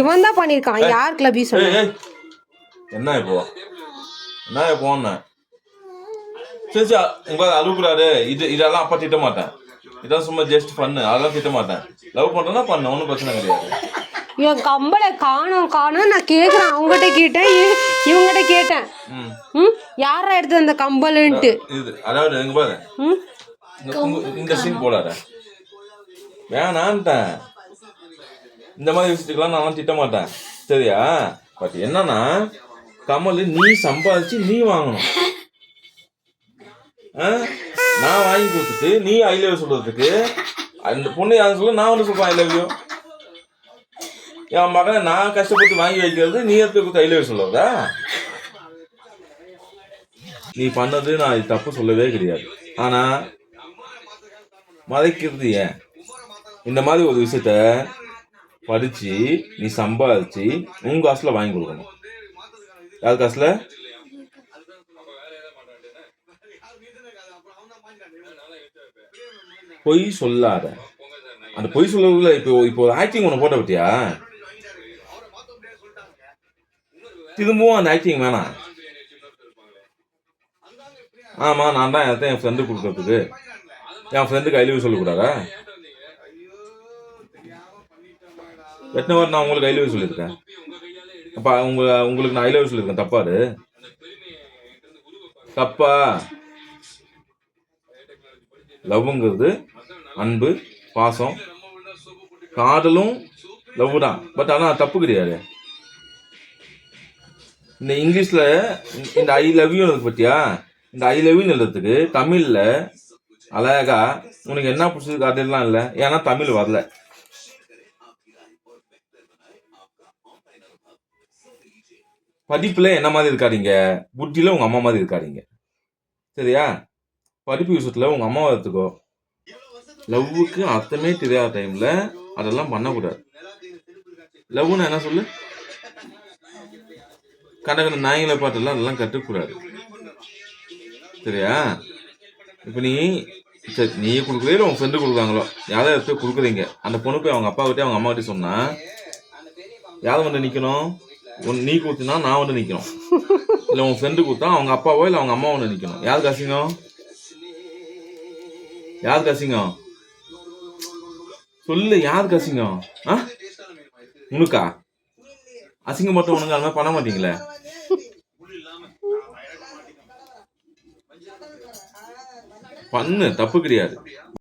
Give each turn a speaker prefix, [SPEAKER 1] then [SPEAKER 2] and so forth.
[SPEAKER 1] இவன் தான் பண்ணிருக்கான். யாருக்கு லவ் யூ சொன்ன?
[SPEAKER 2] என்ன இப்போ போன சரி சரி உங்க அழுகுறாரு. இதெல்லாம் அப்பா திட்ட மாட்டேன். இதான் சும்மா ஜஸ்ட் பண்ணு. அதெல்லாம் திட்ட மாட்டேன். லவ் பண்றேன்னா பண்ண ஒன்றும் பிரச்சனை கிடையாது.
[SPEAKER 1] என் கம்பளை காணும் நான் கேக்குறேன். அவங்ககிட்ட கேட்டேன், இவங்ககிட்ட கேட்டேன். யாரா எடுத்து அந்த கம்பலுன்ட்டு.
[SPEAKER 2] இது அதாவது எங்க பாரு இந்த சீன் போடாத வேணான்ட்டேன். இந்த மாதிரி விஷயத்துக்கெல்லாம் நான் திட்ட மாட்டேன் சரியா. பட் என்னன்னா கமல் நீ சம்பாதிச்சு நீ வாங்கணும். நான் வாங்கி கொடுத்துட்டு நீ ஐ லவ் சொல்றதுக்கு அந்த பொண்ணு யாரும் சொல்ல நான் வந்து சொல்றேன் ஐ லவ் யூ. என் மகனை நான் கஷ்டப்பட்டு வாங்கி வைக்கிறது நீ எடுத்து கொடுத்து ஐ லவ் சொல்லுவதா? நீ பண்ணது நான் இது தப்பு சொல்லவே கிடையாது. ஆனா மறைக்கிறது ஏன்? இந்த மாதிரி ஒரு விஷயத்த படிச்சு நீ சம்பாதிச்சு உங்க காசுல வாங்கி கொடுக்கணும். யார் காசுல? பொய் சொல்லாத. அந்த பொய் சொல்றதுல இப்போ ஆக்டிங் ஒன்று போட்ட பத்தியா? திரும்பவும் அந்த ஆக்டிங் வேணாம். ஆமா நான் தான் என் ஃப்ரெண்டு கொடுக்கறதுக்கு என் ஃப்ரெண்டுக்கு ஐ லவ் யூ சொல்லக்கூடாதா? எத்தனை வாரம் நான் உங்களுக்கு ஐ லவ் யூ சொல்லியிருக்கேன். அப்ப உங்களுக்கு நான் ஐ லவ் யூ சொல்லியிருக்கேன். தப்பாரு தப்பா? லவ்ங்கிறது அன்பு பாசம் காதலும் லவ் தான். பட் ஆனால் தப்பு கிடையாது. இந்த இங்கிலீஷ்ல இந்த ஐ லவ் யூ பத்தியா? இந்த ஐ லவ் யூ எழுதுறதுக்கு தமிழ்ல அழகா உனக்கு என்ன பிடிச்சது அதெல்லாம் இல்லை. ஏன்னா தமிழ் வரல. படிப்புல என்ன மாதிரி இருக்காதீங்க. புத்தியில உங்க அம்மா மாதிரி இருக்காதீங்க சரியா. படிப்பு விஷயத்துல உங்க அம்மாவை எடுத்துக்கோ. லவ்வுக்கு அர்த்தமே தெரியாத டைம்ல அதெல்லாம் பண்ணக்கூடாது. லவ்னு என்ன சொல்லு? கடற்கரை நாய்களை பாட்டெல்லாம் அதெல்லாம் கற்றுக்கூடாது சரியா. இப்போ நீ கொடுக்குறீங்களோ உங்க ஃப்ரெண்டு கொடுக்குறாங்களோ யாராவது எடுத்து கொடுக்குறீங்க. அந்த பொண்ணு போய் அவங்க அப்பா கிட்டே அவங்க அம்மா கிட்டே சொன்னா யாரும் வந்து நிற்கணும்? நீ கொடுத்தினா நான் வந்து நிற்கணும். இல்லை உன் ஃப்ரெண்டு கொடுத்தா அவங்க அப்பாவோ இல்லை அவங்க அம்மா வந்து நிற்கணும். யாருக்கு அசிங்கம்? யாருக்கு அசிங்கம் சொல்லு? யாருக்கு அசிங்கம்? உனக்கா அசிங்கம் மட்டும் உனக்கு அது மாதிரி பண்ண மாட்டீங்களே. பண்ணு தப்பு கிடையாது.